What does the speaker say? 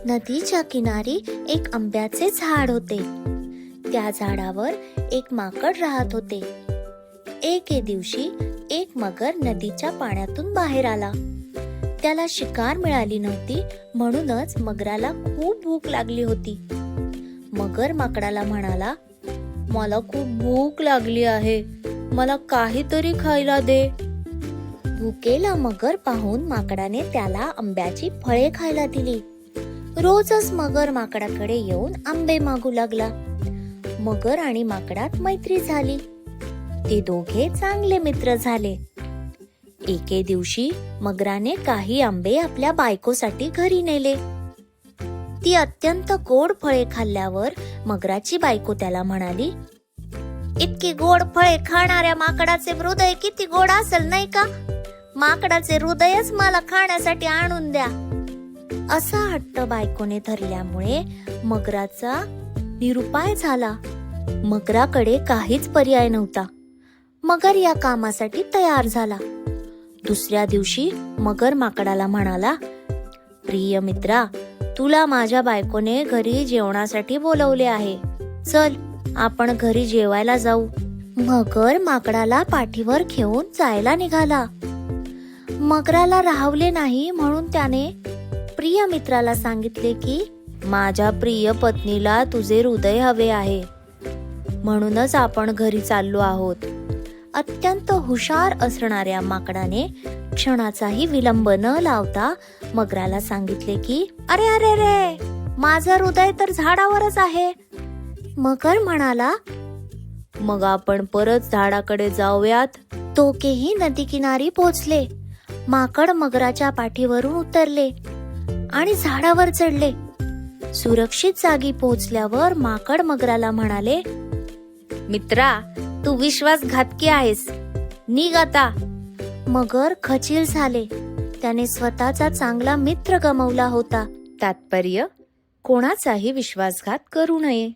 नदीच्या किनारी एक आंब्याचे झाड होते. त्या झाडावर एक माकड राहत होते. एके दिवशी एक मगर नदीच्या पाण्यातून बाहेर आला. त्याला शिकार मिळाली नव्हती, म्हणूनच मगराला खूप भूक लागली होती. मगर माकडाला म्हणाला, मला खूप भूक लागली आहे, मला काहीतरी खायला दे. भुकेला मगर पाहून माकडाने त्याला आंब्याची फळे खायला दिली. रोजच मगर माकडाकडे येऊन आंबे मागू लागला. मगर आणि माकडात मैत्री झाली. ते दोघे चांगले मित्र झाले. एके दिवशी मगराने काही आंबे आपल्या बायकोसाठी घरी नेले. ती अत्यंत गोड फळे खाल्ल्यावर मगराची बायको त्याला म्हणाली, इतकी गोड फळे खाणाऱ्या माकडाचे हृदय किती गोड असेल नाही का? माकडाचे हृदयच मला खाण्यासाठी आणून द्या. असा हट्ट बायकोने धरल्यामुळे मगराचा निरुपाय झाला. मगराकडे काहीच पर्याय नव्हता. मगर या कामासाठी तयार झाला. दुसऱ्या दिवशी मगर माकडाला म्हणाला, प्रिय मित्रा, तुला माझ्या बायकोने घरी जेवणासाठी बोलवले आहे. चल, आपण घरी जेवायला जाऊ. मगर माकडाला पाठीवर घेऊन जायला निघाला. मगराला राहवले नाही, म्हणून त्याने प्रिय मित्राला सांगितले की माझ्या प्रिय पत्नीला तुझे हृदय हवे आहे, म्हणूनच आपण घरी चाललो आहोत. अत्यंत हुशार असणाऱ्या माकडाने क्षणाचाही विलंब न लावता मगराला सांगितले की अरे अरे रे, माझं हृदय तर झाडावरच आहे. मगर म्हणाला, मग आपण परत झाडाकडे जाऊयात. दोघेही नदी किनारी पोहोचले. माकड मगराच्या पाठीवरून उतरले आणि झाडावर चढले. सुरक्षित जागी पोहोचल्यावर माकड मगराला म्हणाले, मित्रा, तू विश्वासघातकी आहेस, निघ आता. मगर खचील झाले. त्याने स्वतःचा चांगला मित्र गमावला होता. तात्पर्य, कोणाचाही विश्वासघात करू नये.